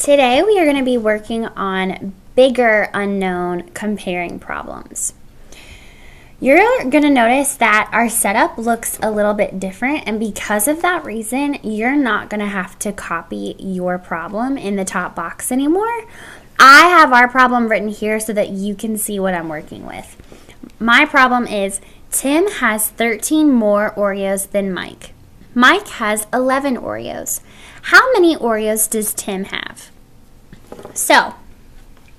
Today we are going to be working on bigger unknown comparing problems. You're going to notice that our setup looks a little bit different, and because of that reason, you're not going to have to copy your problem in the top box anymore. I have our problem written here so that you can see what I'm working with. My problem is Tim has 13 more Oreos than Mike. Mike has 11 Oreos. How many Oreos does Tim have? So,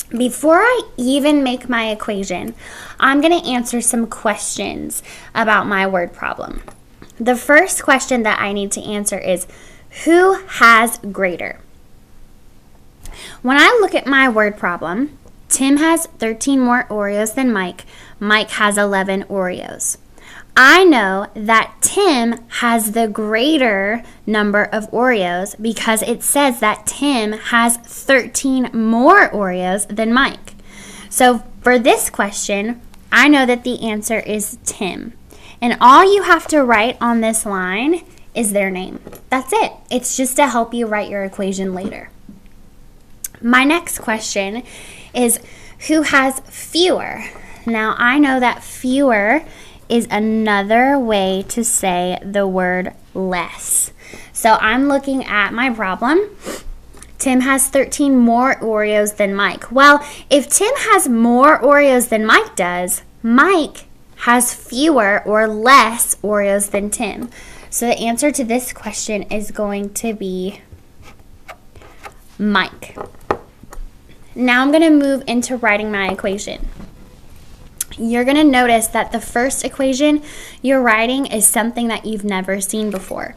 before I even make my equation, I'm going to answer some questions about my word problem. The first question that I need to answer is, who has greater? When I look at my word problem, Tim has 13 more Oreos than Mike. Mike has 11 Oreos. I know that Tim has the greater number of Oreos because it says that Tim has 13 more Oreos than Mike. So for this question, I know that the answer is Tim. And all you have to write on this line is their name. That's it. It's just to help you write your equation later. My next question is, who has fewer? Now I know that fewer is another way to say the word less. So I'm looking at my problem. Tim has 13 more Oreos than Mike. Well, if Tim has more Oreos than Mike does, Mike has fewer or less Oreos than Tim. So the answer to this question is going to be Mike. Now I'm going to move into writing my equation. You're going to notice that the first equation you're writing is something that you've never seen before.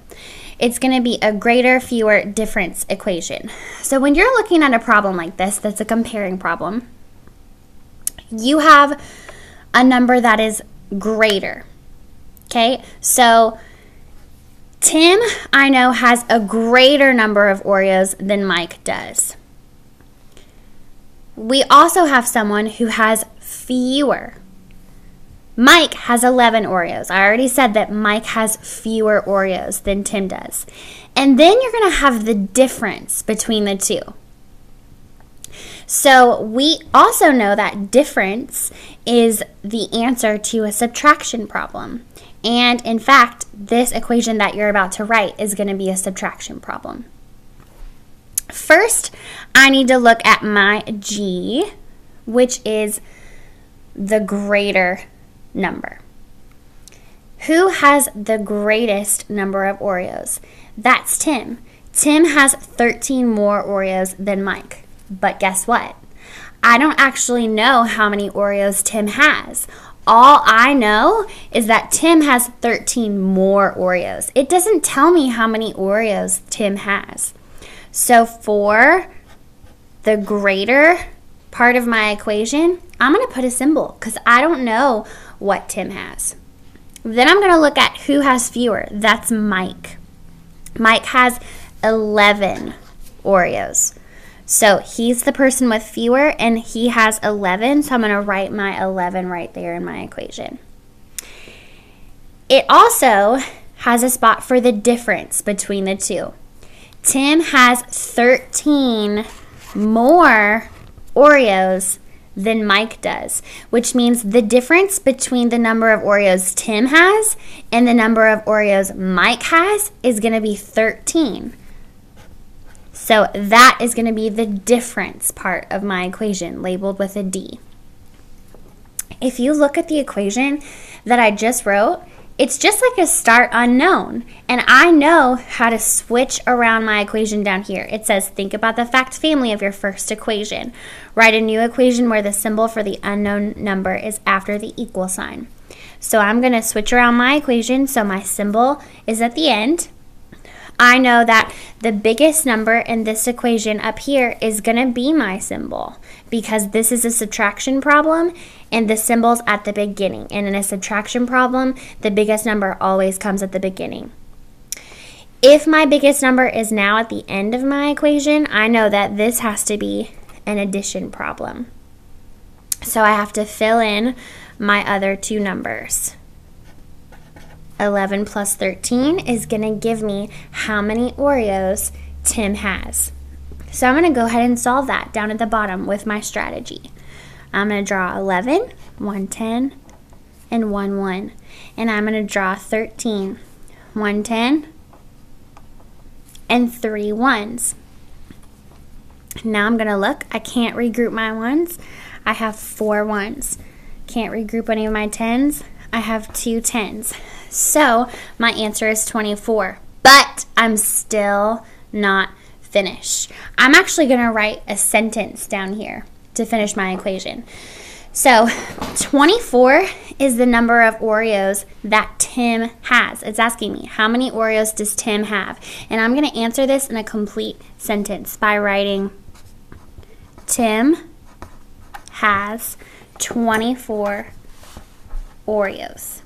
It's going to be a greater, fewer, difference equation. So when you're looking at a problem like this, that's a comparing problem, you have a number that is greater. Okay, so Tim, I know, has a greater number of Oreos than Mike does. We also have someone who has fewer. Mike has 11 Oreos. I already said that Mike has fewer Oreos than Tim does. And then you're going to have the difference between the two. So we also know that difference is the answer to a subtraction problem. And in fact, this equation that you're about to write is going to be a subtraction problem. First, I need to look at my G, which is the greater number. Who has the greatest number of Oreos? That's Tim. Tim has 13 more Oreos than Mike. But guess what? I don't actually know how many Oreos Tim has. All I know is that Tim has 13 more Oreos. It doesn't tell me how many Oreos Tim has. So for the greater part of my equation, I'm going to put a symbol because I don't know what Tim has. Then I'm going to look at who has fewer. That's Mike. Mike has 11 Oreos. So he's the person with fewer, and he has 11. So I'm going to write my 11 right there in my equation. It also has a spot for the difference between the two. Tim has 13 more Oreos than Mike does, which means the difference between the number of Oreos Tim has and the number of Oreos Mike has is going to be 13. So that is going to be the difference part of my equation, labeled with a D. If you look at the equation that I just wrote, it's just like a start unknown, and I know how to switch around my equation down here. It says, think about the fact family of your first equation. Write a new equation where the symbol for the unknown number is after the equal sign. So I'm going to switch around my equation so my symbol is at the end. I know that the biggest number in this equation up here is going to be my symbol because this is a subtraction problem and the symbol's at the beginning. And in a subtraction problem, the biggest number always comes at the beginning. If my biggest number is now at the end of my equation, I know that this has to be an addition problem. So I have to fill in my other two numbers. 11 plus 13 is going to give me how many Oreos Tim has. So I'm going to go ahead and solve that down at the bottom with my strategy. I'm going to draw 11, 110, and 1, 1. And I'm going to draw 13, 110, and 3 1s. Now I'm going to look. I can't regroup my 1s. I have 4 1s. Can't regroup any of my 10s. I have 2 10s. So my answer is 24. But I'm still not finished. I'm actually going to write a sentence down here to finish my equation. So 24 is the number of Oreos that Tim has. It's asking me, how many Oreos does Tim have? And I'm going to answer this in a complete sentence by writing, Tim has 24 Oreos.